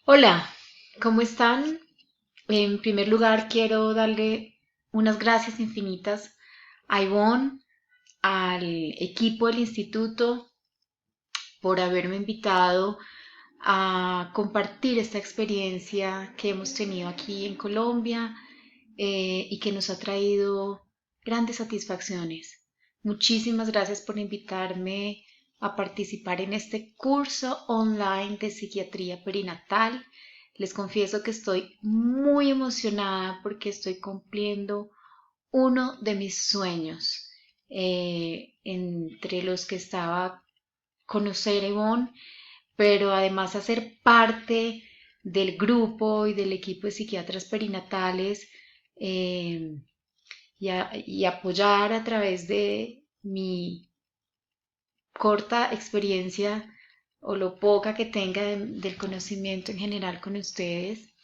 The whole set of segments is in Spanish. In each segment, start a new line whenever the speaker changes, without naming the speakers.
Hola, ¿cómo están? En primer lugar, quiero darle unas gracias infinitas a Ivonne, al equipo del instituto, por haberme invitado a compartir esta experiencia que hemos tenido aquí en Colombia y que nos ha traído grandes satisfacciones. Muchísimas gracias por invitarme a participar en este curso online de psiquiatría perinatal. Les confieso que estoy muy emocionada porque estoy cumpliendo uno de mis sueños, entre los que estaba conocer a Ivonne, pero además hacer parte del grupo y del equipo de psiquiatras perinatales, eh, y apoyar a través de mi corta experiencia o lo poca que tenga del conocimiento en general con ustedes.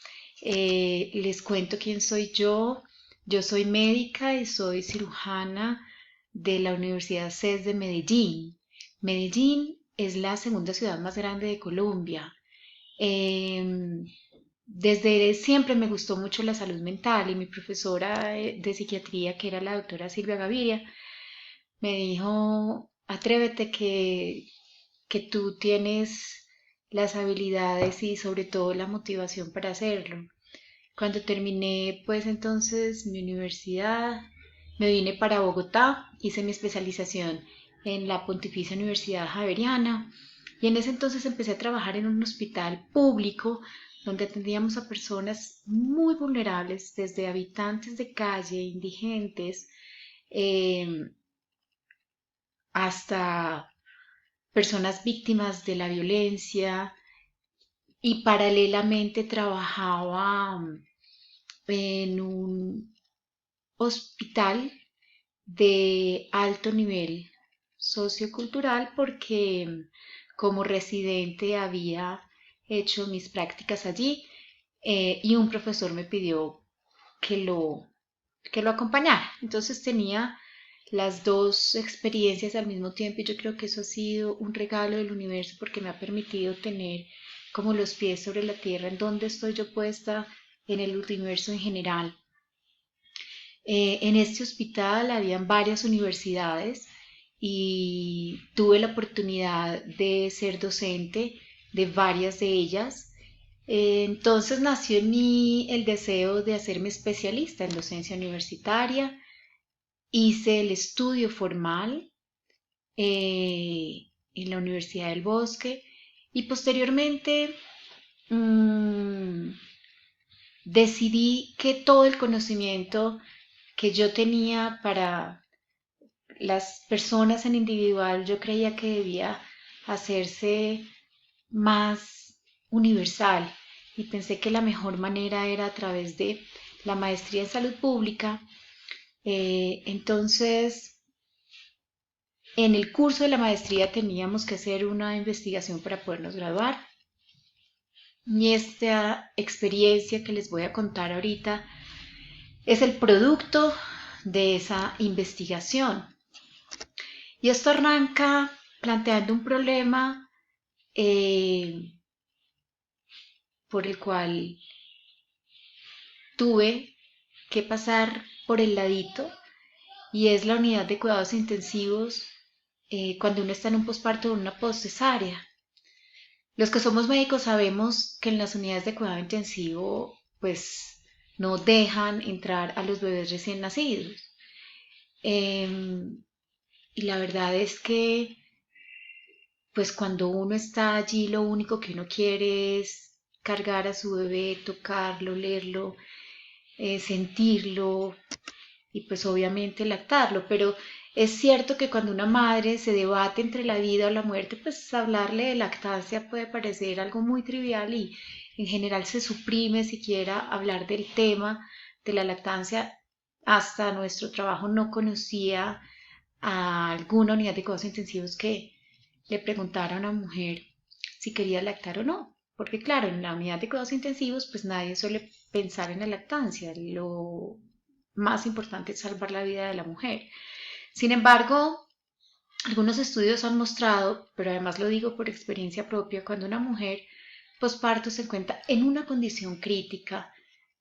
Les cuento quién soy yo. Yo soy médica y soy cirujana de la Universidad CES de Medellín. Medellín es la segunda ciudad más grande de Colombia. Eh, Desde siempre me gustó mucho la salud mental y mi profesora de psiquiatría, que era la doctora Silvia Gaviria, me dijo, atrévete que tú tienes las habilidades y sobre todo la motivación para hacerlo. Cuando terminé pues entonces mi universidad, me vine para Bogotá, hice mi especialización en la Pontificia Universidad Javeriana y en ese entonces empecé a trabajar en un hospital público donde atendíamos a personas muy vulnerables, desde habitantes de calle, indigentes, eh, hasta personas víctimas de la violencia, y paralelamente trabajaba en un hospital de alto nivel sociocultural porque como residente había hecho mis prácticas allí, y un profesor me pidió que que lo acompañara. Entonces tenía las dos experiencias al mismo tiempo y yo creo que eso ha sido un regalo del universo porque me ha permitido tener como los pies sobre la tierra en donde estoy yo puesta en el universo en general. En este hospital habían varias universidades y tuve la oportunidad de ser docente de varias de ellas. Entonces nació en mí el deseo de hacerme especialista en docencia universitaria. Hice el estudio formal en la Universidad del Bosque y posteriormente mmm, decidí que todo el conocimiento que yo tenía para las personas en individual, yo creía que debía hacerse más universal y pensé que la mejor manera era a través de la maestría en salud pública. Entonces, en el curso de la maestría teníamos que hacer una investigación para podernos graduar. Y esta experiencia que les voy a contar ahorita es el producto de esa investigación. Y esto arranca planteando un problema eh, por el cual tuve que pasar por el ladito, y es la unidad de cuidados intensivos cuando uno está en un posparto o en una postcesárea. Los que somos médicos sabemos que en las unidades de cuidado intensivo pues no dejan entrar a los bebés recién nacidos. Eh, y la verdad es que pues cuando uno está allí lo único que uno quiere es cargar a su bebé, tocarlo, olerlo, sentirlo y pues obviamente lactarlo, pero es cierto que cuando una madre se debate entre la vida o la muerte, pues hablarle de lactancia puede parecer algo muy trivial y en general se suprime siquiera hablar del tema de la lactancia. Hasta nuestro trabajo no conocía a alguna unidad de cuidados intensivos que le preguntara a una mujer si quería lactar o no. Porque claro, en la unidad de cuidados intensivos pues nadie suele pensar en la lactancia. Lo más importante es salvar la vida de la mujer. Sin embargo, algunos estudios han mostrado, pero además lo digo por experiencia propia, cuando una mujer posparto se encuentra en una condición crítica,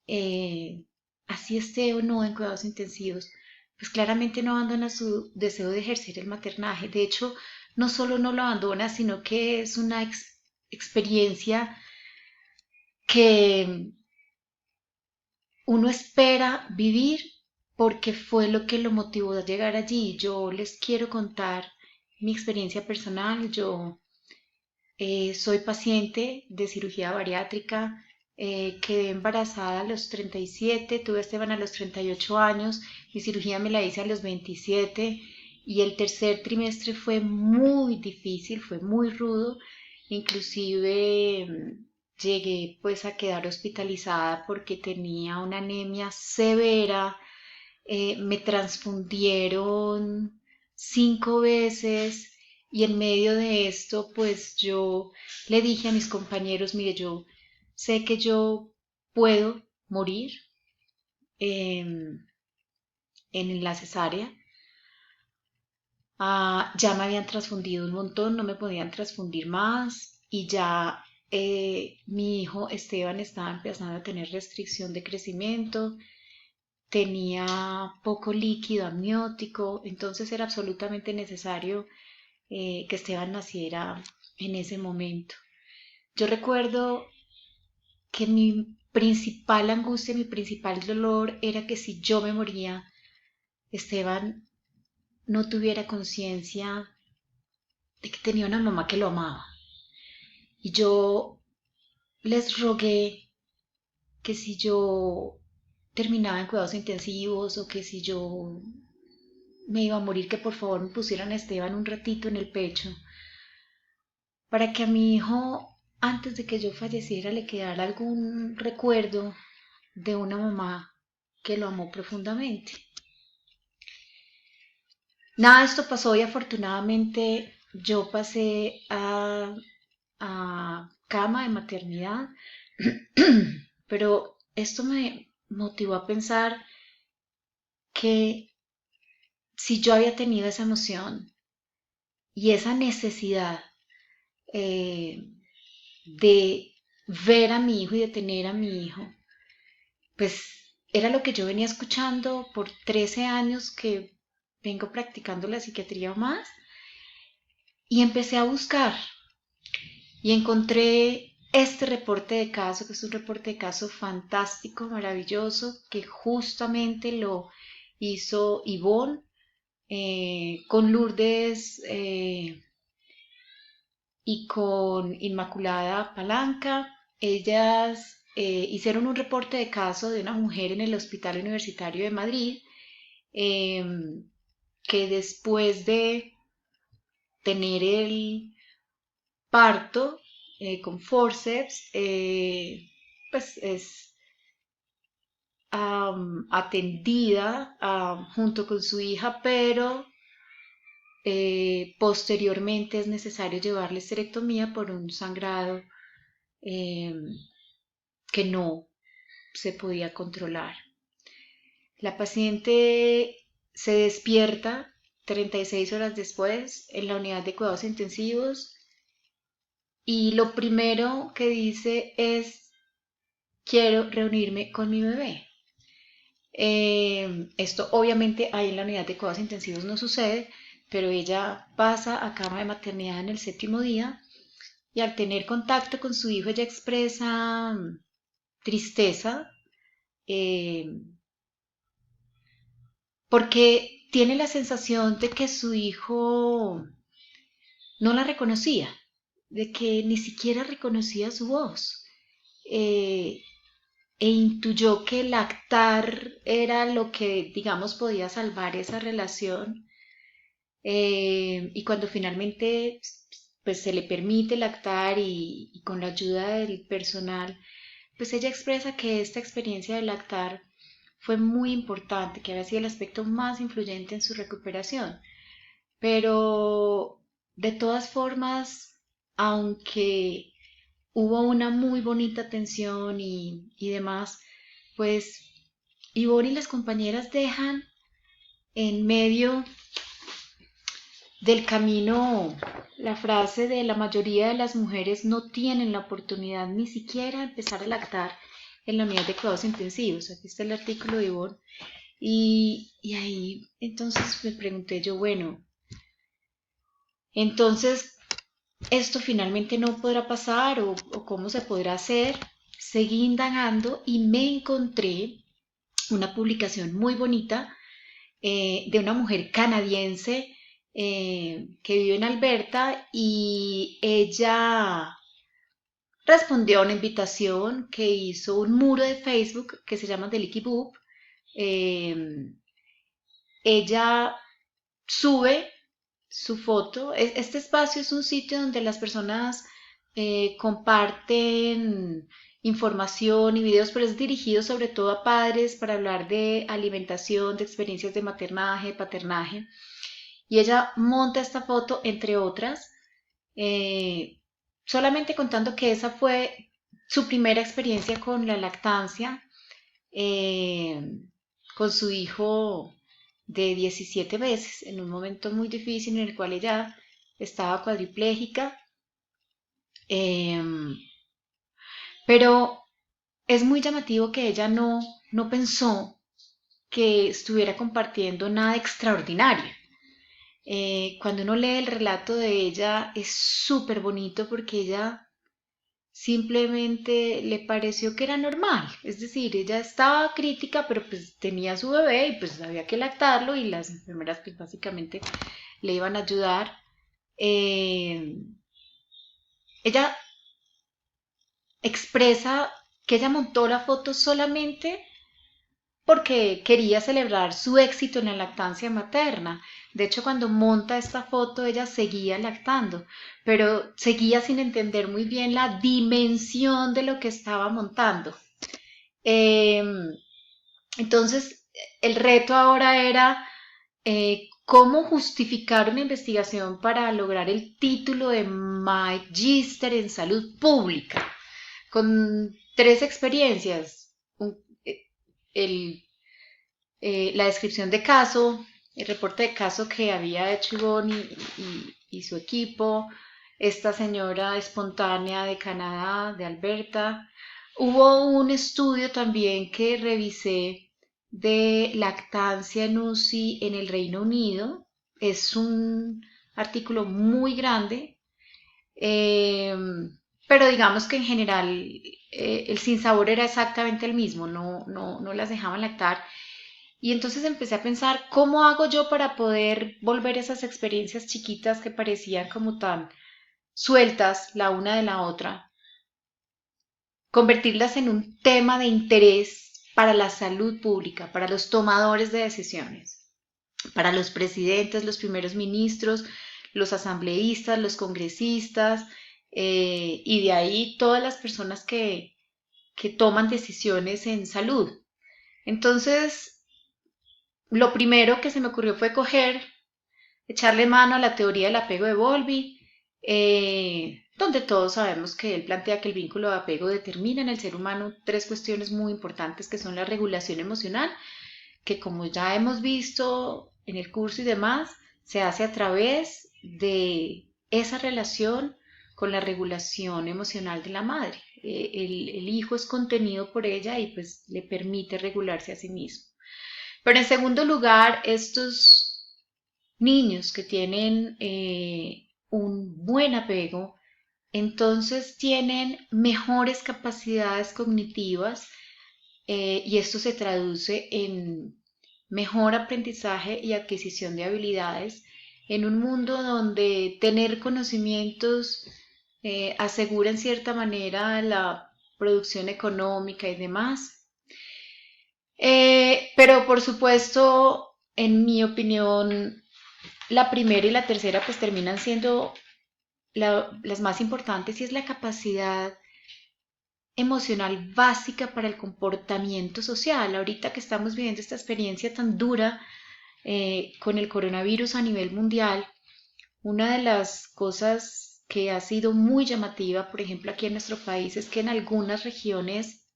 eh, así esté o no en cuidados intensivos, pues claramente no abandona su deseo de ejercer el maternaje. De hecho, no solo no lo abandona, sino que es una experiencia que uno espera vivir porque fue lo que lo motivó a llegar allí. Yo les quiero contar mi experiencia personal. Yo soy paciente de cirugía bariátrica, quedé embarazada a los 37, tuve a Esteban a los 38 años, mi cirugía me la hice a los 27 y el tercer trimestre fue muy difícil, fue muy rudo, inclusive llegué pues a quedar hospitalizada porque tenía una anemia severa, me transfundieron 5 veces y en medio de esto pues yo le dije a mis compañeros, mire, yo sé que yo puedo morir en la cesárea. Ya me habían transfundido un montón, no me podían transfundir más y ya mi hijo Esteban estaba empezando a tener restricción de crecimiento, tenía poco líquido amniótico, entonces era absolutamente necesario que Esteban naciera en ese momento. Yo recuerdo que mi principal angustia, mi principal dolor era que si yo me moría, Esteban no tuviera conciencia de que tenía una mamá que lo amaba. Y yo les rogué que si yo terminaba en cuidados intensivos o que si yo me iba a morir, que por favor me pusieran a Esteban un ratito en el pecho para que a mi hijo, antes de que yo falleciera, le quedara algún recuerdo de una mamá que lo amó profundamente. Nada de esto pasó y afortunadamente yo pasé a cama de maternidad, pero esto me motivó a pensar que si yo había tenido esa emoción y esa necesidad eh, de ver a mi hijo y de tener a mi hijo, pues era lo que yo venía escuchando por 13 años que vengo practicando la psiquiatría o más, y empecé a buscar y encontré este reporte de caso, que es un reporte de caso fantástico, maravilloso, que justamente lo hizo Ivonne con Lourdes y con Inmaculada Palanca. Ellas hicieron un reporte de caso de una mujer en el Hospital Universitario de Madrid eh, que después de tener el parto con forceps, pues es atendida junto con su hija, pero posteriormente es necesario llevarle esterectomía por un sangrado eh, que no se podía controlar. La paciente se despierta 36 horas después en la unidad de cuidados intensivos y lo primero que dice es: quiero reunirme con mi bebé. Esto obviamente ahí en la unidad de cuidados intensivos no sucede, pero ella pasa a cama de maternidad en el 7.º día y al tener contacto con su hijo ella expresa tristeza eh, porque tiene la sensación de que su hijo no la reconocía, de que ni siquiera reconocía su voz. Eh, e intuyó que lactar era lo que, digamos, podía salvar esa relación. Y cuando finalmente pues, se le permite lactar y con la ayuda del personal, pues ella expresa que esta experiencia de lactar fue muy importante, que había sido el aspecto más influyente en su recuperación. Pero de todas formas, aunque hubo una muy bonita atención y demás, pues Ivonne y las compañeras dejan en medio del camino la frase de la mayoría de las mujeres no tienen la oportunidad ni siquiera de empezar a lactar en la unidad de cuidados intensivos. Aquí está el artículo de Ivonne. Y ahí entonces me pregunté yo, bueno, entonces esto finalmente no podrá pasar o cómo se podrá hacer. Seguí indagando y me encontré una publicación muy bonita de una mujer canadiense que vive en Alberta y ella respondió a una invitación que hizo un muro de Facebook que se llama The Leaky Boob. Eh, Ella sube su foto. Este espacio es un sitio donde las personas comparten información y videos, pero es dirigido sobre todo a padres para hablar de alimentación, de experiencias de maternaje, paternaje. Y ella monta esta foto, entre otras, eh, solamente contando que esa fue su primera experiencia con la lactancia, eh, con su hijo de 17 meses, en un momento muy difícil en el cual ella estaba cuadriplégica, eh, pero es muy llamativo que ella no pensó que estuviera compartiendo nada extraordinario. Cuando uno lee el relato de ella es súper bonito porque ella simplemente le pareció que era normal, es decir, ella estaba crítica, pero pues tenía su bebé y pues había que lactarlo y las enfermeras pues básicamente le iban a ayudar. Eh, Ella expresa que ella montó la foto solamente porque quería celebrar su éxito en la lactancia materna. De hecho, cuando monta esta foto, ella seguía lactando, pero seguía sin entender muy bien la dimensión de lo que estaba montando. Eh, entonces, el reto ahora era cómo justificar una investigación para lograr el título de Magíster en Salud Pública, con tres experiencias. El la descripción de caso, el reporte de caso que había hecho Ivonne y su equipo, esta señora espontánea de Canadá, de Alberta. Hubo un estudio también que revisé de lactancia en UCI en el Reino Unido. Es un artículo muy grande, eh, pero digamos que en general el sinsabor era exactamente el mismo, no las dejaban lactar. Y entonces empecé a pensar, ¿cómo hago yo para poder volver esas experiencias chiquitas que parecían como tan sueltas la una de la otra, convertirlas en un tema de interés para la salud pública, para los tomadores de decisiones, para los presidentes, los primeros ministros, los asambleístas, los congresistas, y de ahí todas las personas que toman decisiones en salud? Entonces, lo primero que se me ocurrió fue echarle mano a la teoría del apego de Bowlby, donde todos sabemos que él plantea que el vínculo de apego determina en el ser humano tres cuestiones muy importantes que son la regulación emocional, que como ya hemos visto en el curso y demás, se hace a través de esa relación con la regulación emocional de la madre. El hijo es contenido por ella y pues le permite regularse a sí mismo. Pero en segundo lugar, estos niños que tienen un buen apego, entonces tienen mejores capacidades cognitivas, y esto se traduce en mejor aprendizaje y adquisición de habilidades en un mundo donde tener conocimientos asegura en cierta manera la producción económica y demás. Pero por supuesto, en mi opinión, la primera y la tercera pues terminan siendo las más importantes, y es la capacidad emocional básica para el comportamiento social. Ahorita que estamos viviendo esta experiencia tan dura con el coronavirus a nivel mundial, una de las cosas que ha sido muy llamativa, por ejemplo, aquí en nuestro país, es que en algunas regiones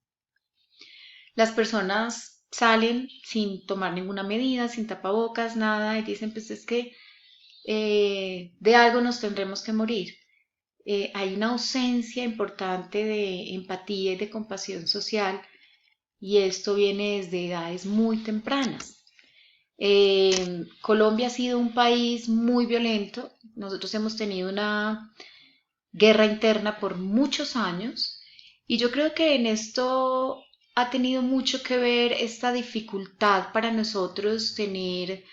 las personas salen sin tomar ninguna medida, sin tapabocas, nada, y dicen, pues es que de algo nos tendremos que morir. Hay una ausencia importante de empatía y de compasión social y esto viene desde edades muy tempranas. Colombia ha sido un país muy violento. Nosotros hemos tenido una guerra interna por muchos años y yo creo que en esto ha tenido mucho que ver esta dificultad para nosotros tener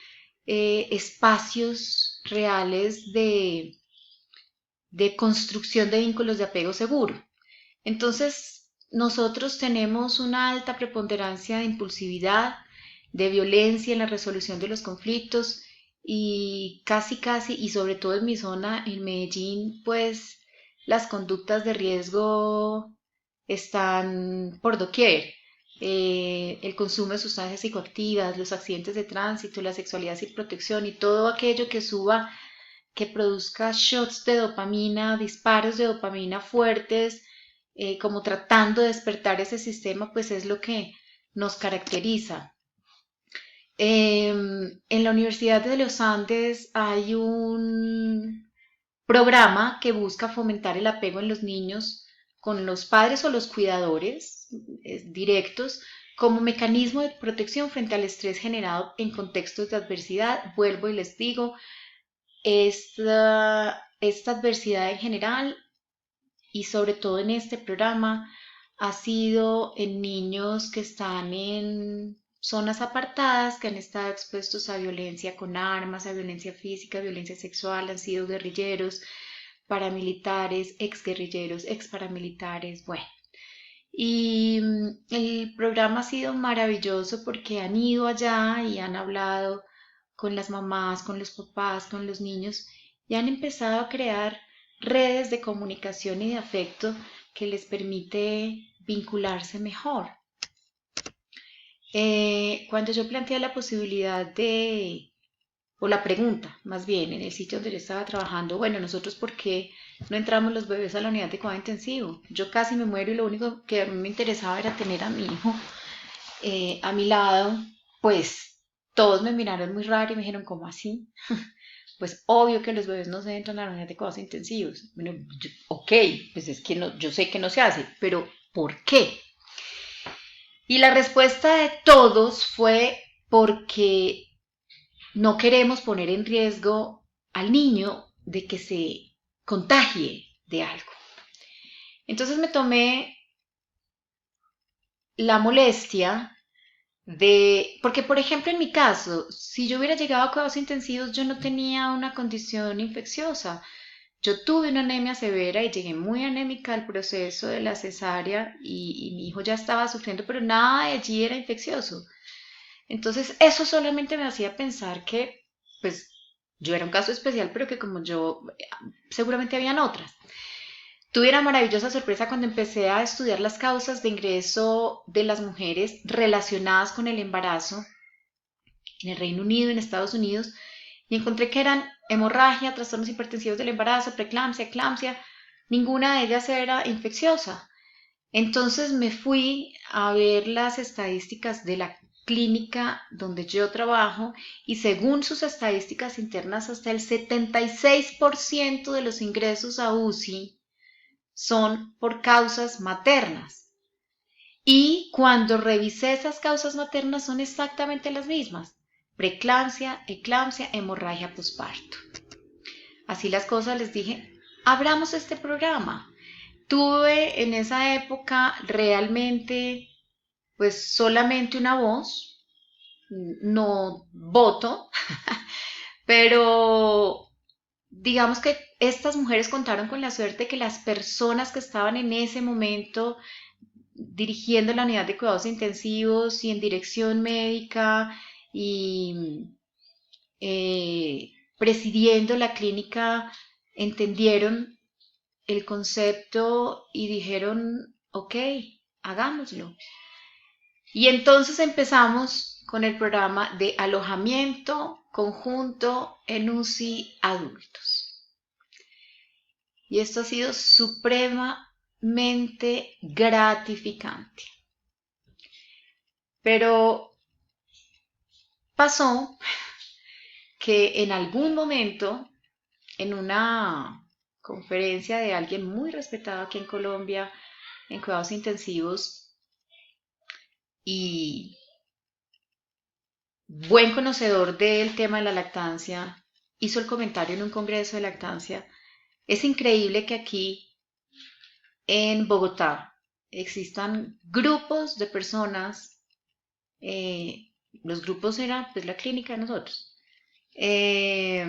espacios reales de construcción de vínculos de apego seguro. Entonces, nosotros tenemos una alta preponderancia de impulsividad, de violencia en la resolución de los conflictos y casi, y sobre todo en mi zona, en Medellín, pues las conductas de riesgo están por doquier. El consumo de sustancias psicoactivas, los accidentes de tránsito, la sexualidad sin protección y todo aquello que suba, que produzca shots de dopamina, disparos de dopamina fuertes, como tratando de despertar ese sistema, pues es lo que nos caracteriza. En la Universidad de los Andes hay un programa que busca fomentar el apego en los niños con los padres o los cuidadores directos como mecanismo de protección frente al estrés generado en contextos de adversidad. Vuelvo y les digo, esta adversidad en general y sobre todo en este programa ha sido en niños que están en zonas apartadas, que han estado expuestos a violencia con armas, a violencia física, a violencia sexual, han sido guerrilleros, paramilitares, exguerrilleros, exparamilitares, bueno. Y el programa ha sido maravilloso porque han ido allá y han hablado con las mamás, con los papás, con los niños y han empezado a crear redes de comunicación y de afecto que les permite vincularse mejor. Cuando yo planteé la posibilidad o la pregunta más bien, en el sitio donde yo estaba trabajando, bueno, nosotros ¿por qué no entramos los bebés a la unidad de cuidado intensivo? Yo casi me muero y lo único que a mí me interesaba era tener a mi hijo a mi lado, pues todos me miraron muy raro y me dijeron, ¿cómo así? Pues obvio que los bebés no se entran a la unidad de cuidados intensivos. Bueno, ok, pues es que no, yo sé que no se hace, pero ¿por qué? Y la respuesta de todos fue porque no queremos poner en riesgo al niño de que se contagie de algo. Entonces me tomé la molestia porque por ejemplo en mi caso, si yo hubiera llegado a cuidados intensivos, yo no tenía una condición infecciosa. Yo tuve una anemia severa y llegué muy anémica al proceso de la cesárea y mi hijo ya estaba sufriendo, pero nada de allí era infeccioso. Entonces eso solamente me hacía pensar que pues yo era un caso especial, pero que como yo seguramente habían otras. Tuve una maravillosa sorpresa cuando empecé a estudiar las causas de ingreso de las mujeres relacionadas con el embarazo en el Reino Unido, en Estados Unidos, y encontré que eran hemorragia, trastornos hipertensivos del embarazo, preeclampsia, eclampsia, ninguna de ellas era infecciosa. Entonces me fui a ver las estadísticas de la clínica donde yo trabajo y según sus estadísticas internas hasta el 76% de los ingresos a UCI son por causas maternas. Y cuando revisé esas causas maternas son exactamente las mismas. Preeclampsia, eclampsia, hemorragia posparto. Así las cosas les dije, abramos este programa. Tuve en esa época realmente pues solamente una voz, no voto, pero digamos que estas mujeres contaron con la suerte que las personas que estaban en ese momento dirigiendo la unidad de cuidados intensivos y en dirección médica y presidiendo la clínica entendieron el concepto y dijeron, ok, hagámoslo. Y entonces empezamos con el programa de alojamiento conjunto en UCI adultos. Y esto ha sido supremamente gratificante. Pero pasó que en algún momento, en una conferencia de alguien muy respetado aquí en Colombia, en cuidados intensivos, y buen conocedor del tema de la lactancia, hizo el comentario en un congreso de lactancia: es increíble que aquí en Bogotá existan grupos de personas, los grupos eran pues la clínica de nosotros, eh,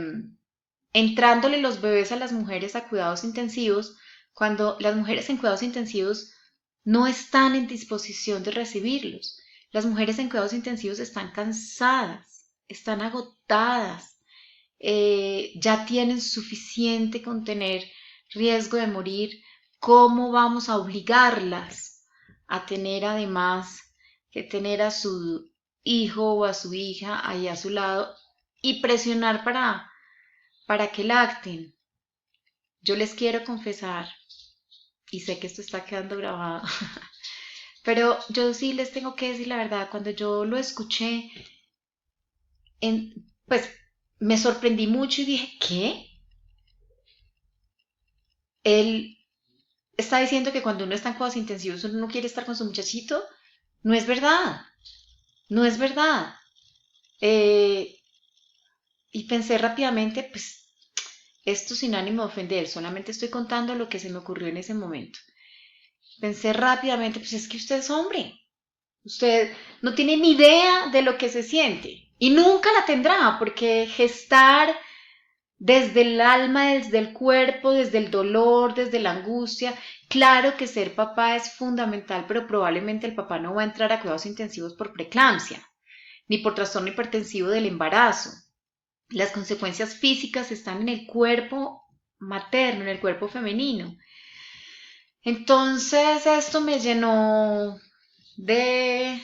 entrándole los bebés a las mujeres a cuidados intensivos, cuando las mujeres en cuidados intensivos no están en disposición de recibirlos. Las mujeres en cuidados intensivos están cansadas, están agotadas, ya tienen suficiente con tener riesgo de morir. ¿Cómo vamos a obligarlas a tener además que tener a su hijo o a su hija ahí a su lado y presionar para que lacten? Yo les quiero confesar, y sé que esto está quedando grabado, pero yo sí les tengo que decir la verdad, cuando yo lo escuché, pues me sorprendí mucho y dije, ¿qué? Él está diciendo que cuando uno está en cuidados intensivos uno no quiere estar con su muchachito. No es verdad, no es verdad. Eh, y pensé rápidamente, pues esto sin ánimo de ofender, solamente estoy contando lo que se me ocurrió en ese momento. Pensé rápidamente, pues es que usted es hombre, usted no tiene ni idea de lo que se siente y nunca la tendrá, porque gestar desde el alma, desde el cuerpo, desde el dolor, desde la angustia. Claro que ser papá es fundamental, pero probablemente el papá no va a entrar a cuidados intensivos por preeclampsia, ni por trastorno hipertensivo del embarazo. Las consecuencias físicas están en el cuerpo materno, en el cuerpo femenino. Entonces esto me llenó de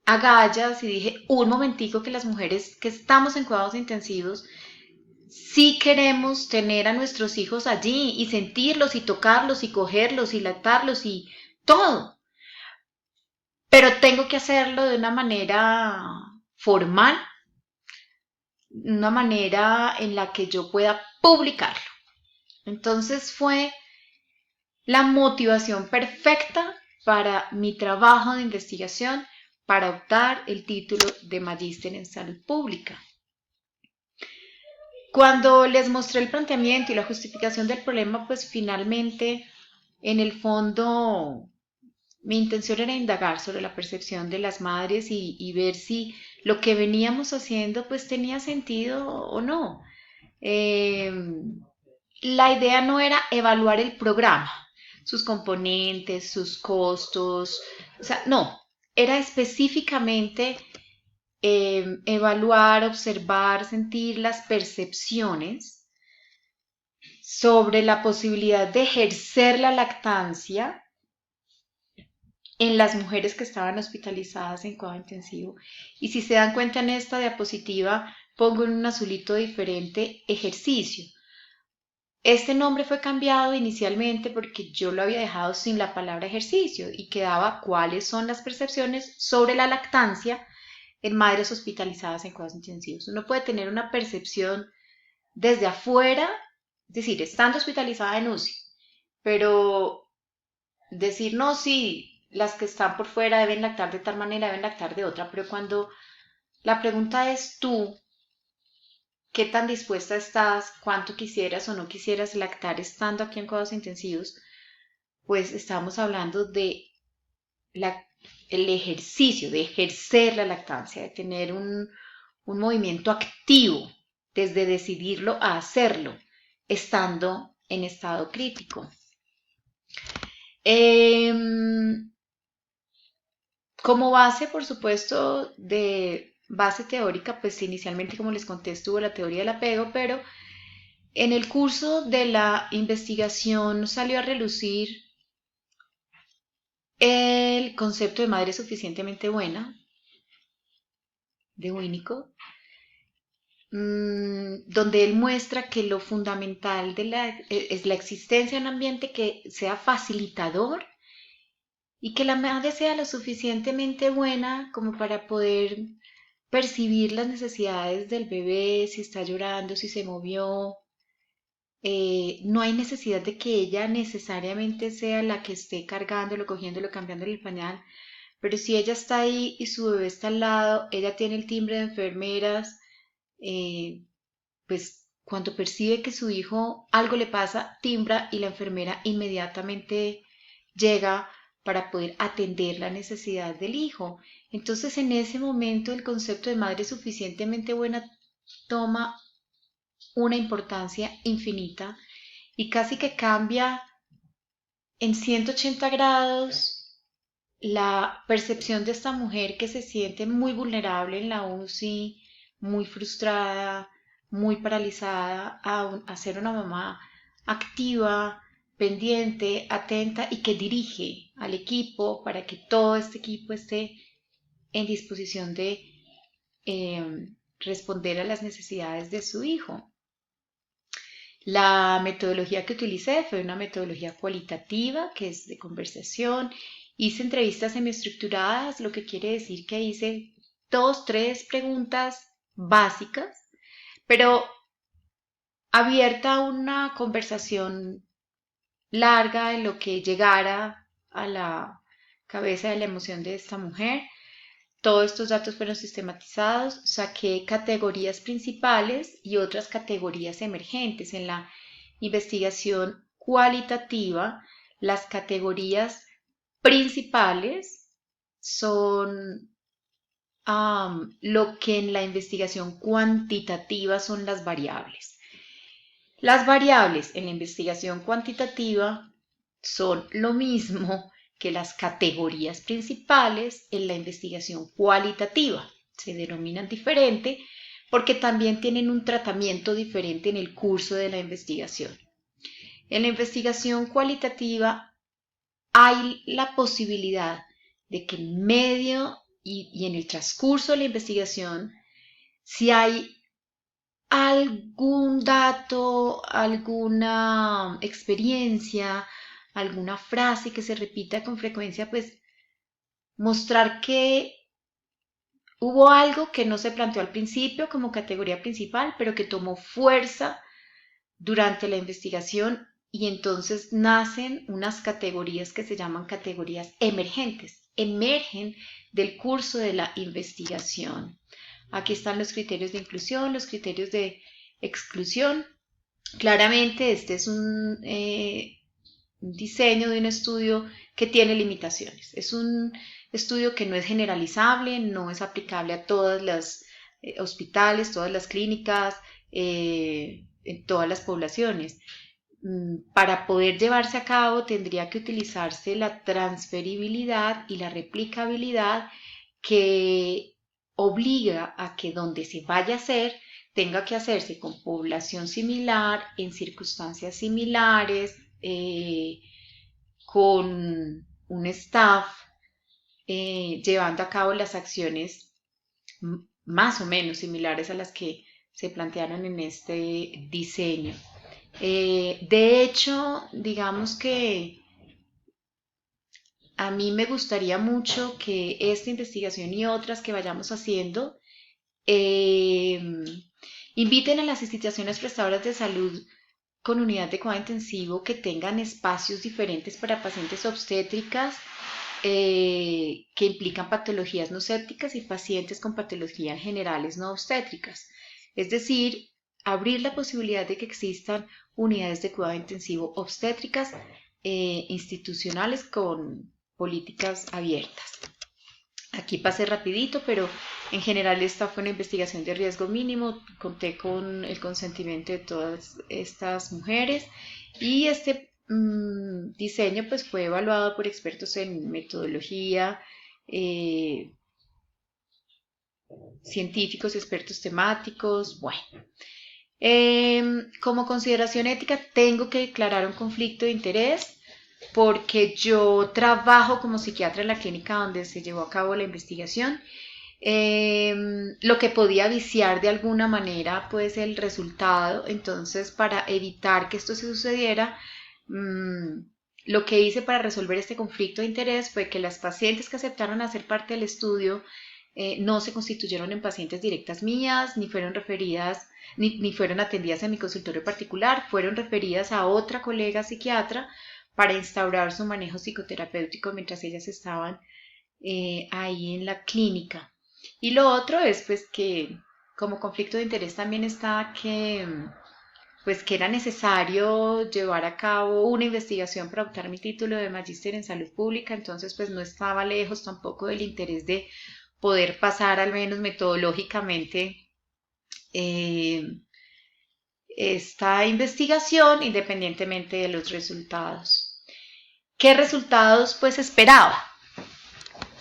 agallas y dije, un momentico, que las mujeres que estamos en cuidados intensivos sí queremos tener a nuestros hijos allí y sentirlos y tocarlos y cogerlos y lactarlos y todo, pero tengo que hacerlo de una manera formal, una manera en la que yo pueda publicarlo. Entonces fue la motivación perfecta para mi trabajo de investigación para optar el título de Magíster en Salud Pública. Cuando les mostré el planteamiento y la justificación del problema, pues finalmente, en el fondo, mi intención era indagar sobre la percepción de las madres y ver si lo que veníamos haciendo pues tenía sentido o no. Eh, la idea no era evaluar el programa, sus componentes, sus costos, o sea, no, era específicamente evaluar, observar, sentir las percepciones sobre la posibilidad de ejercer la lactancia en las mujeres que estaban hospitalizadas en cuidado intensivo. Y si se dan cuenta, en esta diapositiva pongo en un azulito diferente ejercicio. Este nombre fue cambiado inicialmente porque yo lo había dejado sin la palabra ejercicio y quedaba cuáles son las percepciones sobre la lactancia en madres hospitalizadas en cuidados intensivos. Uno puede tener una percepción desde afuera, es decir, estando hospitalizada en UCI, pero decir, no, sí, las que están por fuera deben lactar de tal manera, deben lactar de otra, pero cuando la pregunta es tú, ¿qué tan dispuesta estás? ¿Cuánto quisieras o no quisieras lactar estando aquí en cuidados intensivos? Pues estamos hablando de el ejercicio, de ejercer la lactancia, de tener un movimiento activo, desde decidirlo a hacerlo, estando en estado crítico. Como base, por supuesto, de base teórica, pues inicialmente, como les conté, estuvo la teoría del apego, pero en el curso de la investigación salió a relucir el concepto de madre suficientemente buena de Winnicott, donde él muestra que lo fundamental es la existencia de un ambiente que sea facilitador y que la madre sea lo suficientemente buena como para poder percibir las necesidades del bebé, si está llorando, si se movió. No hay necesidad de que ella necesariamente sea la que esté cargándolo, cogiéndolo, cambiándole el pañal, pero si ella está ahí y su bebé está al lado, ella tiene el timbre de enfermeras, eh, pues cuando percibe que su hijo algo le pasa, timbra y la enfermera inmediatamente llega para poder atender la necesidad del hijo. Entonces, en ese momento, el concepto de madre suficientemente buena toma una importancia infinita y casi que cambia en 180 grados la percepción de esta mujer que se siente muy vulnerable en la UCI, muy frustrada, muy paralizada, a ser una mamá activa, pendiente, atenta y que dirige al equipo para que todo este equipo esté en disposición de responder a las necesidades de su hijo. La metodología que utilicé fue una metodología cualitativa, que es de conversación. Hice entrevistas semiestructuradas, lo que quiere decir que hice 2, 3 preguntas básicas, pero abierta a una conversación larga de lo que llegara a la cabeza de la emoción de esta mujer. Todos estos datos fueron sistematizados, saqué categorías principales y otras categorías emergentes. En la investigación cualitativa, las categorías principales son lo que en la investigación cuantitativa son las variables. Las variables en la investigación cuantitativa son lo mismo que las categorías principales en la investigación cualitativa. Se denominan diferente porque también tienen un tratamiento diferente en el curso de la investigación. En la investigación cualitativa hay la posibilidad de que en medio y en el transcurso de la investigación, si hay algún dato, alguna experiencia, alguna frase que se repita con frecuencia, pues mostrar que hubo algo que no se planteó al principio como categoría principal, pero que tomó fuerza durante la investigación y entonces nacen unas categorías que se llaman categorías emergentes, emergen del curso de la investigación. Aquí están los criterios de inclusión, los criterios de exclusión. Claramente este es un diseño de un estudio que tiene limitaciones. Es un estudio que no es generalizable, no es aplicable a todas las hospitales, todas las clínicas, en todas las poblaciones. Para poder llevarse a cabo tendría que utilizarse la transferibilidad y la replicabilidad que obliga a que donde se vaya a hacer tenga que hacerse con población similar, en circunstancias similares, con un staff llevando a cabo las acciones más o menos similares a las que se plantearon en este diseño. De hecho, digamos que a mí me gustaría mucho que esta investigación y otras que vayamos haciendo eh, inviten a las instituciones prestadoras de salud con unidad de cuidado intensivo que tengan espacios diferentes para pacientes obstétricas que implican patologías no sépticas y pacientes con patologías generales no obstétricas. Es decir, abrir la posibilidad de que existan unidades de cuidado intensivo obstétricas institucionales con políticas abiertas. Aquí pasé rapidito, pero en general esta fue una investigación de riesgo mínimo. Conté con el consentimiento de todas estas mujeres y este diseño pues fue evaluado por expertos en metodología, científicos, expertos temáticos. Bueno, como consideración ética tengo que declarar un conflicto de interés porque yo trabajo como psiquiatra en la clínica donde se llevó a cabo la investigación. Lo que podía viciar de alguna manera pues el resultado. Entonces, para evitar que esto se sucediera, lo que hice para resolver este conflicto de interés fue que las pacientes que aceptaron hacer parte del estudio no se constituyeron en pacientes directas mías, ni fueron referidas, ni fueron atendidas en mi consultorio particular, fueron referidas a otra colega psiquiatra para instaurar su manejo psicoterapéutico mientras ellas estaban ahí en la clínica. Y lo otro es pues que como conflicto de interés también está que pues que era necesario llevar a cabo una investigación para obtener mi título de magíster en salud pública, entonces pues no estaba lejos tampoco del interés de poder pasar al menos metodológicamente eh, esta investigación independientemente de los resultados. ¿Qué resultados pues esperaba?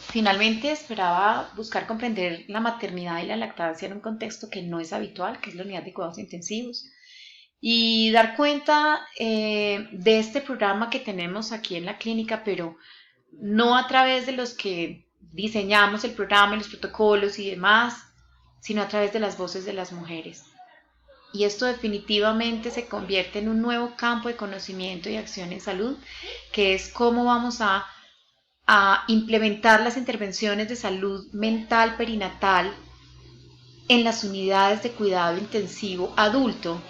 Finalmente esperaba buscar comprender la maternidad y la lactancia en un contexto que no es habitual, que es la unidad de cuidados intensivos, y dar cuenta de este programa que tenemos aquí en la clínica, pero no a través de los que diseñamos el programa y los protocolos y demás, sino a través de las voces de las mujeres. Y esto definitivamente se convierte en un nuevo campo de conocimiento y acción en salud, que es cómo vamos a implementar las intervenciones de salud mental perinatal en las unidades de cuidado intensivo adulto.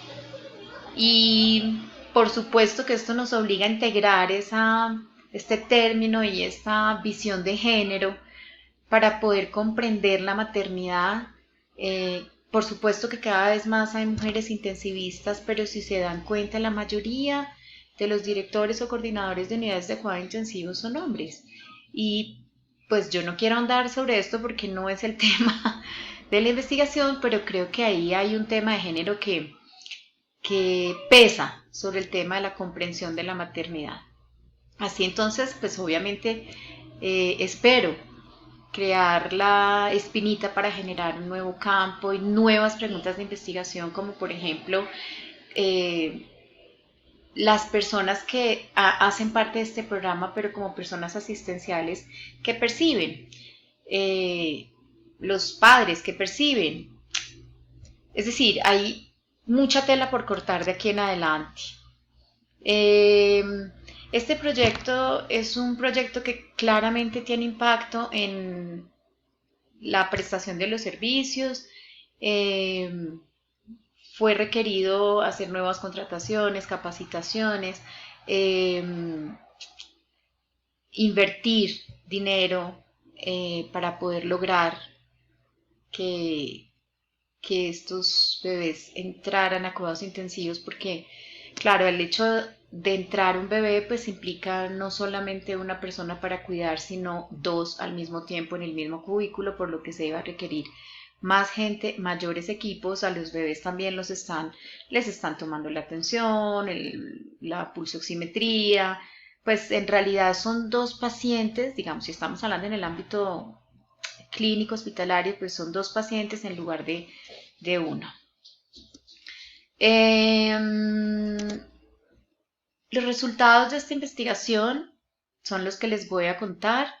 Y por supuesto que esto nos obliga a integrar este término y esta visión de género para poder comprender la maternidad. Por supuesto que cada vez más hay mujeres intensivistas, pero si se dan cuenta, la mayoría de los directores o coordinadores de unidades de cuidado intensivo son hombres. Y pues yo no quiero ahondar sobre esto porque no es el tema de la investigación, pero creo que ahí hay un tema de género que pesa sobre el tema de la comprensión de la maternidad. Así entonces, pues obviamente espero crear la espinita para generar un nuevo campo y nuevas preguntas de investigación, como por ejemplo eh, las personas que hacen parte de este programa, pero como personas asistenciales que perciben, eh, los padres que perciben. Es decir, hay mucha tela por cortar de aquí en adelante. Eh, este proyecto es un proyecto que claramente tiene impacto en la prestación de los servicios. Eh, Fue requerido hacer nuevas contrataciones, capacitaciones, eh, invertir dinero para poder lograr que, que estos bebés entraran a cuidados intensivos, porque claro, el hecho de entrar un bebé pues implica no solamente una persona para cuidar, sino dos al mismo tiempo en el mismo cubículo, por lo que se iba a requerir más gente, mayores equipos. A los bebés también les están tomando la atención, la pulsoximetría. Pues en realidad son dos pacientes, digamos, si estamos hablando en el ámbito clínico hospitalario, pues son dos pacientes en lugar de uno. Los resultados de esta investigación son los que les voy a contar.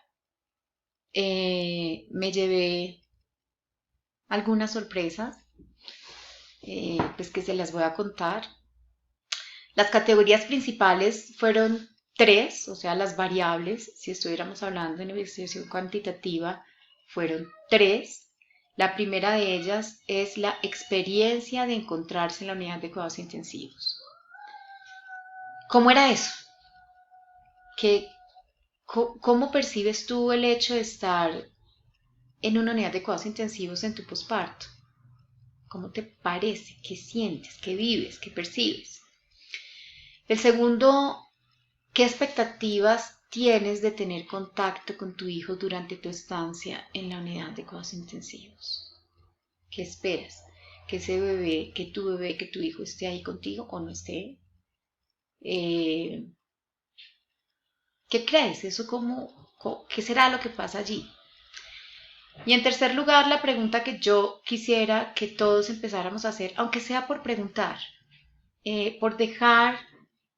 Me llevé algunas sorpresas, pues que se las voy a contar. Las categorías principales fueron tres, o sea, las variables, si estuviéramos hablando de investigación cuantitativa, fueron tres. La primera de ellas es la experiencia de encontrarse en la unidad de cuidados intensivos. ¿Cómo era eso? ¿Cómo percibes tú el hecho de estar en una unidad de cuidados intensivos en tu posparto? ¿Cómo te parece? ¿Qué sientes? ¿Qué vives? ¿Qué percibes? El segundo, ¿qué expectativas tienes de tener contacto con tu hijo durante tu estancia en la unidad de cuidados intensivos? ¿Qué esperas? ¿Que ese bebé, que tu hijo esté ahí contigo o no esté? ¿Qué crees? ¿Qué será lo que pasa allí? Y en tercer lugar, la pregunta que yo quisiera que todos empezáramos a hacer, aunque sea por preguntar, por dejar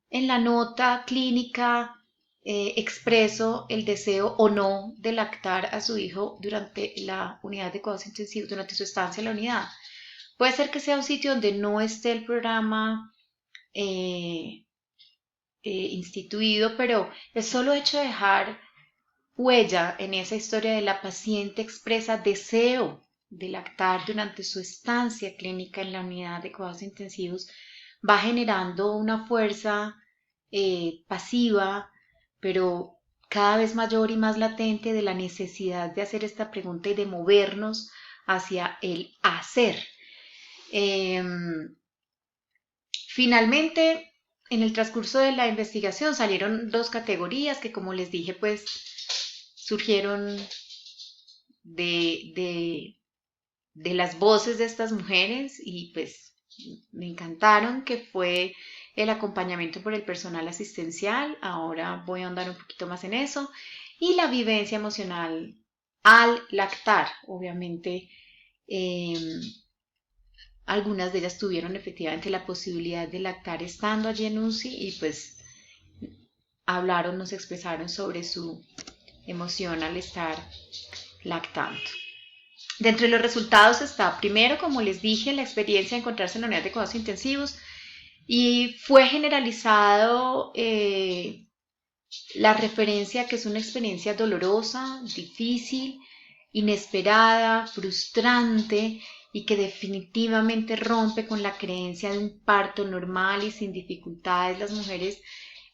en la nota clínica expreso el deseo o no de lactar a su hijo durante la unidad de cuidados intensivos, durante su estancia en la unidad. Puede ser que sea un sitio donde no esté el programa instituido, pero el solo hecho de dejar huella en esa historia de la paciente expresa deseo de lactar durante su estancia clínica en la unidad de cuidados intensivos, va generando una fuerza pasiva, pero cada vez mayor y más latente, de la necesidad de hacer esta pregunta y de movernos hacia el hacer. Finalmente, en el transcurso de la investigación salieron dos categorías que, como les dije, pues surgieron de las voces de estas mujeres y pues me encantaron, que fue el acompañamiento por el personal asistencial. Ahora voy a ahondar un poquito más en eso. Y la vivencia emocional al lactar. Obviamente, algunas de ellas tuvieron efectivamente la posibilidad de lactar estando allí en UCI y pues hablaron, nos expresaron sobre su emoción al estar lactando. Dentro de los resultados está, primero, como les dije, la experiencia de encontrarse en la unidad de cuidados intensivos, y fue generalizado la referencia a que es una experiencia dolorosa, difícil, inesperada, frustrante, y que definitivamente rompe con la creencia de un parto normal y sin dificultades. Las mujeres,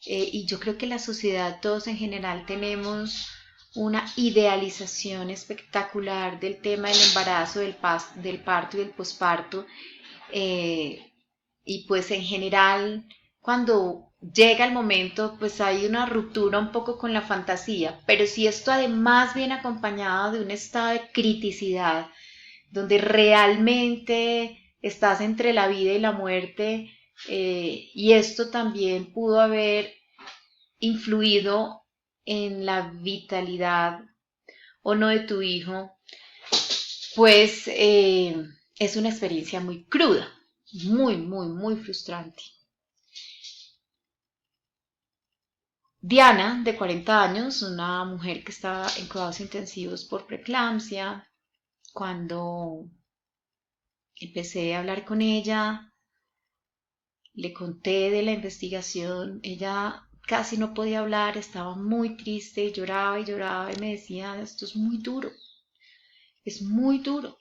y yo creo que la sociedad, todos en general, tenemos una idealización espectacular del tema del embarazo, del parto y del posparto, y pues en general cuando llega el momento pues hay una ruptura un poco con la fantasía, pero si esto además viene acompañado de un estado de criticidad donde realmente estás entre la vida y la muerte, y esto también pudo haber influido en la vitalidad o no de tu hijo, pues es una experiencia muy cruda, muy, muy, muy frustrante. Diana, de 40 años, una mujer que estaba en cuidados intensivos por preeclampsia, cuando empecé a hablar con ella, le conté de la investigación, ella casi no podía hablar, estaba muy triste, lloraba y me decía, esto es muy duro, es muy duro.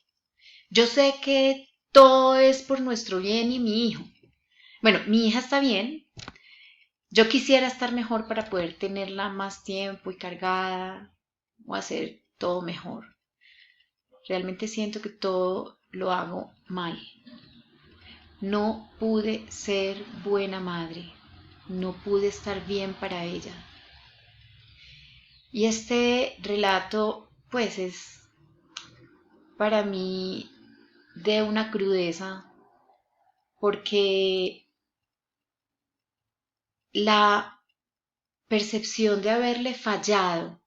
Yo sé que todo es por nuestro bien y mi hijo. Bueno, mi hija está bien. Yo quisiera estar mejor para poder tenerla más tiempo y cargada o hacer todo mejor. Realmente siento que todo lo hago mal. No pude ser buena madre. No pude estar bien para ella. Y este relato, pues, es para mí de una crudeza, porque la percepción de haberle fallado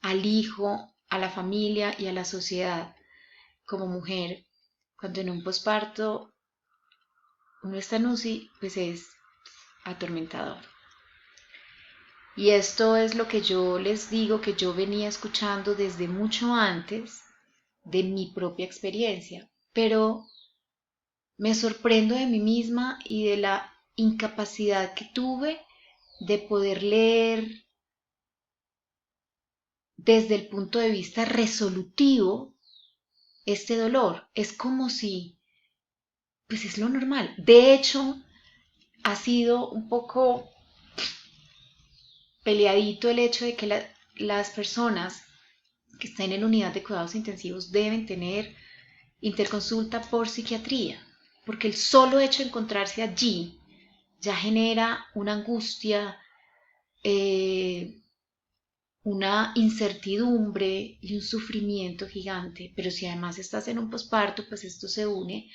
al hijo, a la familia y a la sociedad como mujer, cuando en un posparto uno está en UCI, pues es atormentador. Y esto es lo que yo les digo que yo venía escuchando desde mucho antes de mi propia experiencia, pero me sorprendo de mí misma y de la incapacidad que tuve de poder leer desde el punto de vista resolutivo este dolor. Es como si, pues es lo normal. De hecho, ha sido un poco peleadito el hecho de que las personas que estén en unidad de cuidados intensivos deben tener interconsulta por psiquiatría, porque el solo hecho de encontrarse allí ya genera una angustia, una incertidumbre y un sufrimiento gigante. Pero si además estás en un posparto, pues esto se une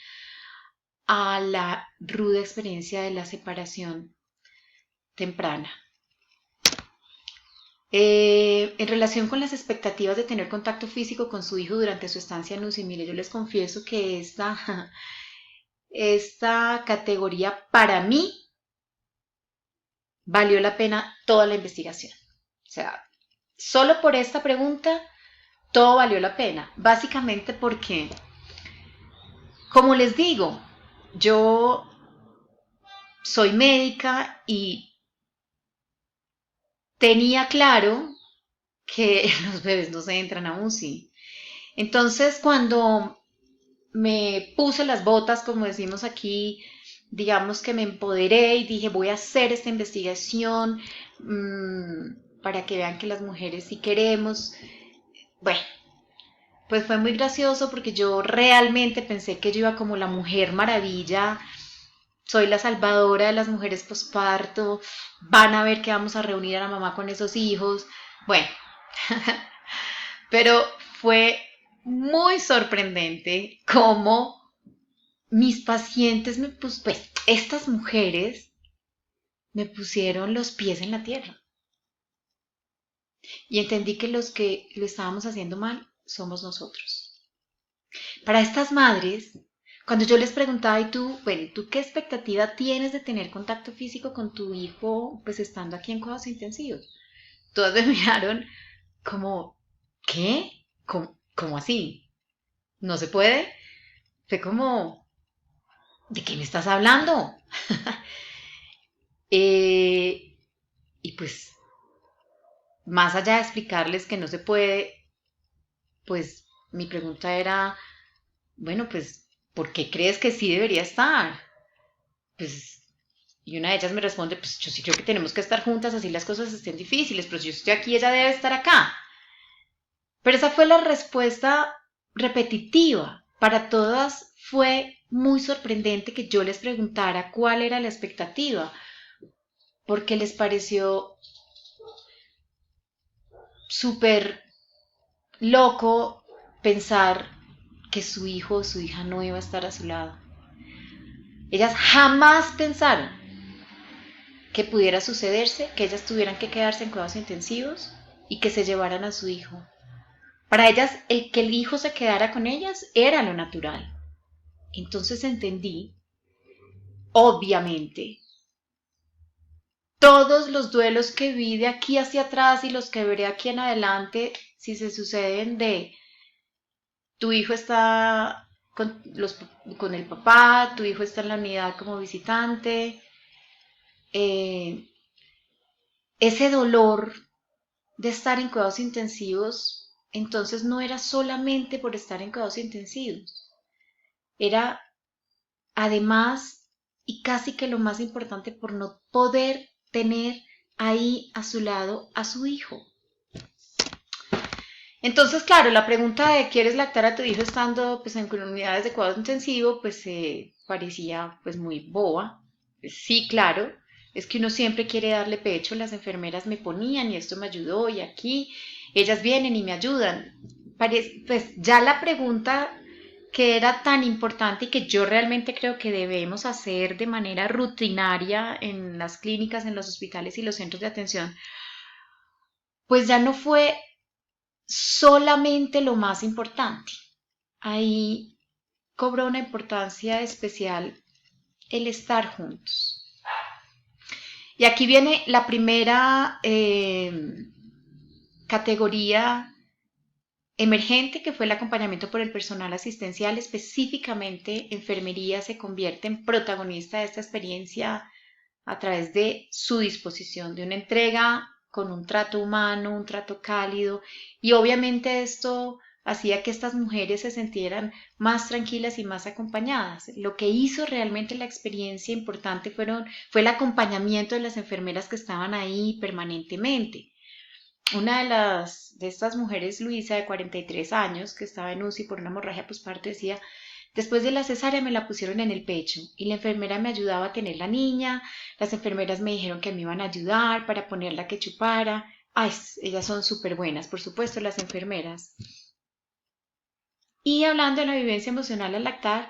a la ruda experiencia de la separación temprana. En relación con las expectativas de tener contacto físico con su hijo durante su estancia en UCI, mire, yo les confieso que esta categoría para mí valió la pena toda la investigación. O sea, solo por esta pregunta todo valió la pena. Básicamente porque, como les digo, yo soy médica y tenía claro que los bebés no se entran a UCI. Entonces, cuando me puse las botas, como decimos aquí, digamos que me empoderé y dije, voy a hacer esta investigación para que vean que las mujeres sí queremos. Bueno, pues fue muy gracioso porque yo realmente pensé que yo iba como la mujer maravilla, soy la salvadora de las mujeres posparto, van a ver que vamos a reunir a la mamá con esos hijos. Bueno, pero fue muy sorprendente cómo mis pacientes pues estas mujeres me pusieron los pies en la tierra y entendí que los que lo estábamos haciendo mal somos nosotros. Para estas madres, cuando yo les preguntaba, ¿y tú, bueno, tú qué expectativa tienes de tener contacto físico con tu hijo, pues estando aquí en cuidados intensivos? Todas me miraron como, ¿qué? ¿Cómo así? ¿No se puede? Fue como, ¿de qué me estás hablando? Eh, y pues, más allá de explicarles que no se puede, pues mi pregunta era, bueno, pues, ¿por qué crees que sí debería estar? Pues, y una de ellas me responde, pues yo sí creo que tenemos que estar juntas, así las cosas estén difíciles, pero si yo estoy aquí, ella debe estar acá. Pero esa fue la respuesta repetitiva. Para todas fue muy sorprendente que yo les preguntara cuál era la expectativa, porque les pareció súper loco pensar que su hijo o su hija no iba a estar a su lado. Ellas jamás pensaron que pudiera sucederse, que ellas tuvieran que quedarse en cuidados intensivos y que se llevaran a su hijo. Para ellas, el que el hijo se quedara con ellas era lo natural. Entonces entendí, obviamente, todos los duelos que vi de aquí hacia atrás y los que veré aquí en adelante, si se suceden de tu hijo está con el papá, tu hijo está en la unidad como visitante, eh, ese dolor de estar en cuidados intensivos, entonces no era solamente por estar en cuidados intensivos, era además y casi que lo más importante por no poder tener ahí a su lado a su hijo. Entonces, claro, la pregunta de ¿quieres lactar a tu hijo estando pues, en unidades de cuidado intensivo? Pues parecía pues muy boba. Sí, claro, es que uno siempre quiere darle pecho, las enfermeras me ponían y esto me ayudó y aquí ellas vienen y me ayudan. Pues ya la pregunta que era tan importante y que yo realmente creo que debemos hacer de manera rutinaria en las clínicas, en los hospitales y los centros de atención, pues ya no fue solamente lo más importante. Ahí cobró una importancia especial el estar juntos. Y aquí viene la primera categoría emergente, que fue el acompañamiento por el personal asistencial, específicamente enfermería se convierte en protagonista de esta experiencia a través de su disposición, de una entrega con un trato humano, un trato cálido, y obviamente esto hacía que estas mujeres se sintieran más tranquilas y más acompañadas. Lo que hizo realmente la experiencia importante fue el acompañamiento de las enfermeras que estaban ahí permanentemente. Una de estas mujeres, Luisa, de 43 años, que estaba en UCI por una hemorragia posparto, decía, después de la cesárea me la pusieron en el pecho y la enfermera me ayudaba a tener la niña, las enfermeras me dijeron que me iban a ayudar para ponerla que chupara. Ay, ellas son súper buenas, por supuesto, las enfermeras. Y hablando de la vivencia emocional al lactar,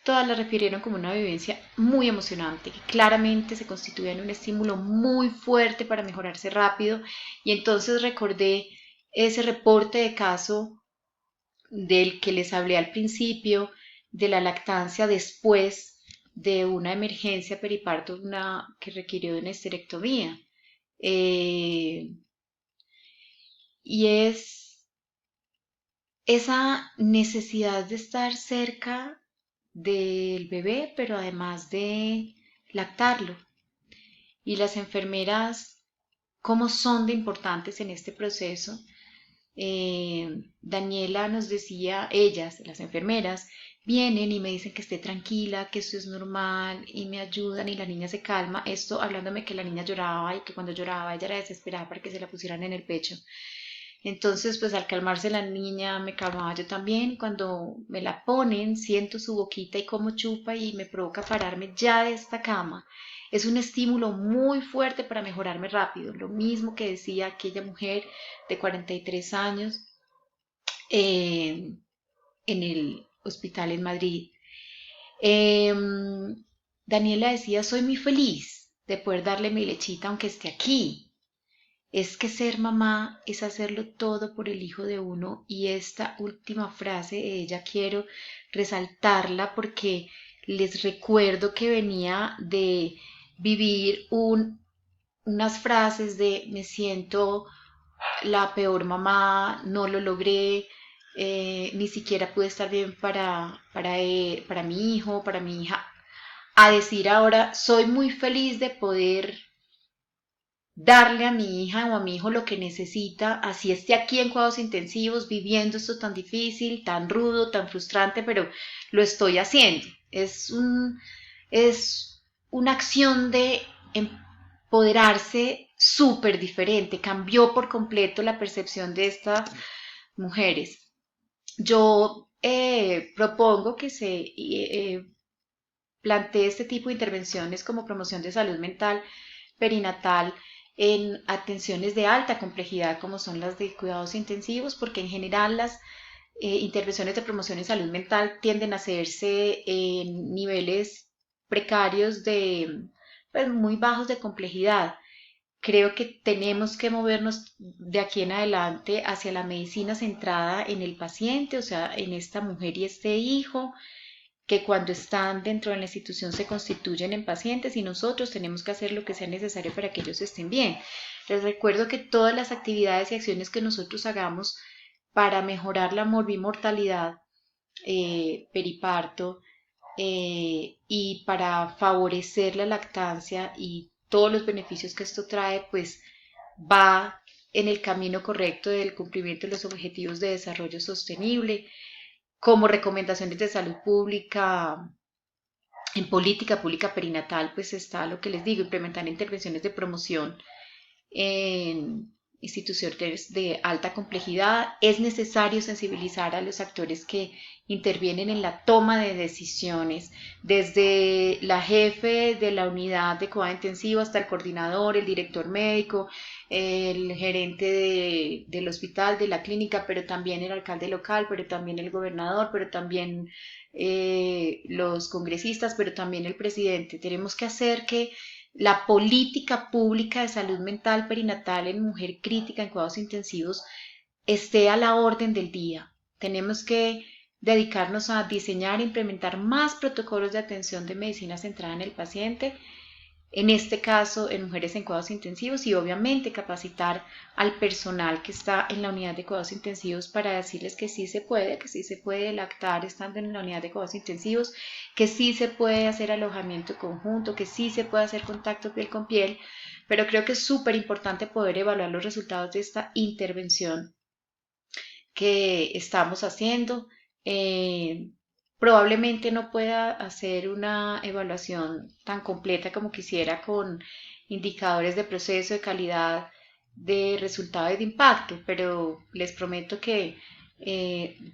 todas la refirieron como una vivencia muy emocionante, que claramente se constituía en un estímulo muy fuerte para mejorarse rápido. Y entonces recordé ese reporte de caso del que les hablé al principio, de la lactancia después de una emergencia periparto que requirió de una histerectomía. Y es esa necesidad de estar cerca del bebé, pero además de lactarlo. Y las enfermeras, cómo son de importantes en este proceso. Daniela nos decía, ellas, las enfermeras, vienen y me dicen que esté tranquila, que eso es normal y me ayudan y la niña se calma. Esto hablándome que la niña lloraba y que cuando lloraba ella era desesperada para que se la pusieran en el pecho. Entonces, pues al calmarse la niña, me calmaba yo también. Cuando me la ponen, siento su boquita y cómo chupa y me provoca pararme ya de esta cama. Es un estímulo muy fuerte para mejorarme rápido. Lo mismo que decía aquella mujer de 43 años eh, en el hospital en Madrid. Eh, Daniela decía, soy muy feliz de poder darle mi lechita aunque esté aquí. Es que ser mamá es hacerlo todo por el hijo de uno y esta última frase de ella quiero resaltarla porque les recuerdo que venía de vivir unas frases de me siento la peor mamá, no lo logré, ni siquiera pude estar bien para mi hijo, para mi hija, a decir ahora soy muy feliz de poder darle a mi hija o a mi hijo lo que necesita, así esté aquí en cuidados intensivos, viviendo esto tan difícil, tan rudo, tan frustrante, pero lo estoy haciendo. Es una acción de empoderarse súper diferente, cambió por completo la percepción de estas mujeres. Yo propongo que se plantee este tipo de intervenciones como promoción de salud mental perinatal en atenciones de alta complejidad como son las de cuidados intensivos, porque en general las intervenciones de promoción en salud mental tienden a hacerse en niveles precarios de pues, muy bajos de complejidad. Creo que tenemos que movernos de aquí en adelante hacia la medicina centrada en el paciente, o sea, en esta mujer y este hijo, que cuando están dentro de la institución se constituyen en pacientes y nosotros tenemos que hacer lo que sea necesario para que ellos estén bien. Les recuerdo que todas las actividades y acciones que nosotros hagamos para mejorar la morbimortalidad periparto y para favorecer la lactancia y todos los beneficios que esto trae, pues va en el camino correcto del cumplimiento de los objetivos de desarrollo sostenible como recomendaciones de salud pública, en política pública perinatal, pues está lo que les digo, implementar intervenciones de promoción en instituciones de alta complejidad. Es necesario sensibilizar a los actores que intervienen en la toma de decisiones, desde la jefe de la unidad de cuidado intensivo hasta el coordinador, el director médico, el gerente del hospital, de la clínica, pero también el alcalde local, pero también el gobernador, pero también los congresistas, pero también el presidente. Tenemos que hacer que la política pública de salud mental perinatal en mujer crítica en cuidados intensivos esté a la orden del día. Tenemos que dedicarnos a diseñar e implementar más protocolos de atención de medicina centrada en el paciente, en este caso en mujeres en cuidados intensivos y obviamente capacitar al personal que está en la unidad de cuidados intensivos para decirles que sí se puede lactar estando en la unidad de cuidados intensivos, que sí se puede hacer alojamiento conjunto, que sí se puede hacer contacto piel con piel, pero creo que es súper importante poder evaluar los resultados de esta intervención que estamos haciendo. Eh, Probablemente no pueda hacer una evaluación tan completa como quisiera con indicadores de proceso, de calidad, de resultado y de impacto, pero les prometo que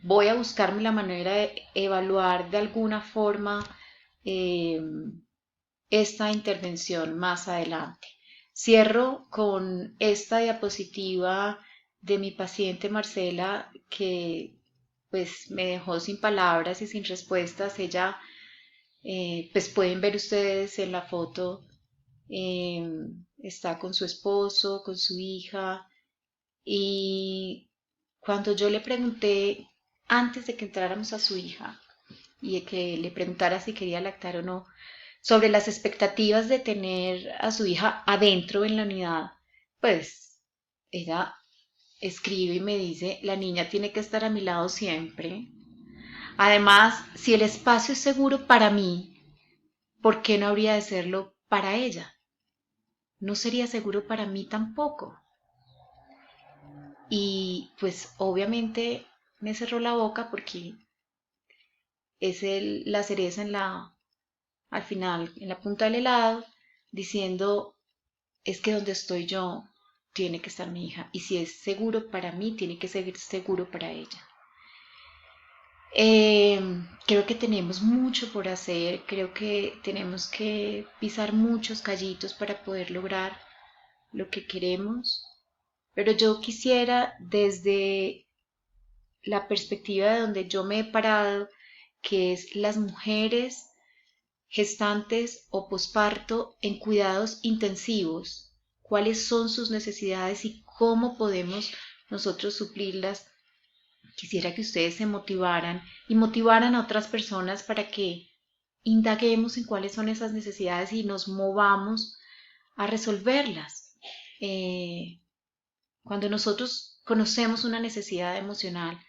voy a buscarme la manera de evaluar de alguna forma eh, esta intervención más adelante. Cierro con esta diapositiva de mi paciente Marcela que pues me dejó sin palabras y sin respuestas. Ella, pues pueden ver ustedes en la foto, eh, está con su esposo, con su hija y cuando yo le pregunté antes de que entráramos a su hija y de que le preguntara si quería lactar o no, sobre las expectativas de tener a su hija adentro en la unidad, pues ella escribe y me dice, la niña tiene que estar a mi lado siempre. Además, si el espacio es seguro para mí, ¿por qué no habría de serlo para ella? No sería seguro para mí tampoco. y pues obviamente me cerró la boca porque es la cereza al final, en la punta del helado, diciendo, es que donde estoy yo tiene que estar mi hija y si es seguro para mí, tiene que ser seguro para ella. Creo que tenemos mucho por hacer, creo que tenemos que pisar muchos callitos para poder lograr lo que queremos, pero yo quisiera desde la perspectiva de donde yo me he parado, que es las mujeres gestantes o posparto en cuidados intensivos, cuáles son sus necesidades y cómo podemos nosotros suplirlas. Quisiera que ustedes se motivaran y motivaran a otras personas para que indaguemos en cuáles son esas necesidades y nos movamos a resolverlas. Cuando nosotros conocemos una necesidad emocional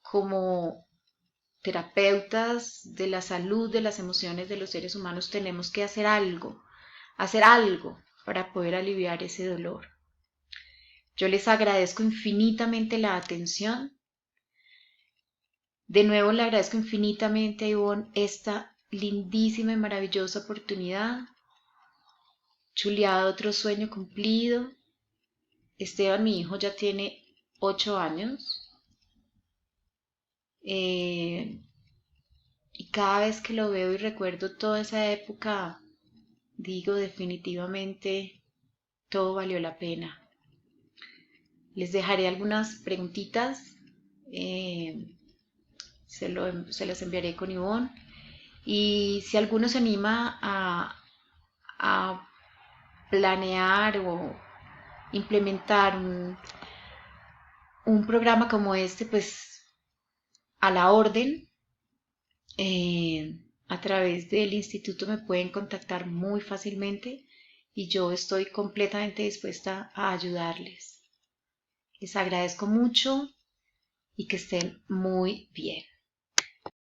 como terapeutas de la salud, de las emociones de los seres humanos, tenemos que hacer algo para poder aliviar ese dolor. Yo les agradezco infinitamente la atención. De nuevo le agradezco infinitamente a Ivonne esta lindísima y maravillosa oportunidad. Chuleado, otro sueño cumplido. Esteban, mi hijo, ya tiene 8 años. Y cada vez que lo veo y recuerdo toda esa época, digo definitivamente todo valió la pena. Les dejaré algunas preguntitas. eh, se las enviaré con Ivonne. Y si alguno se anima a planear o implementar un programa como este, pues a la orden, a través del instituto me pueden contactar muy fácilmente y yo estoy completamente dispuesta a ayudarles. Les agradezco mucho y que estén muy bien.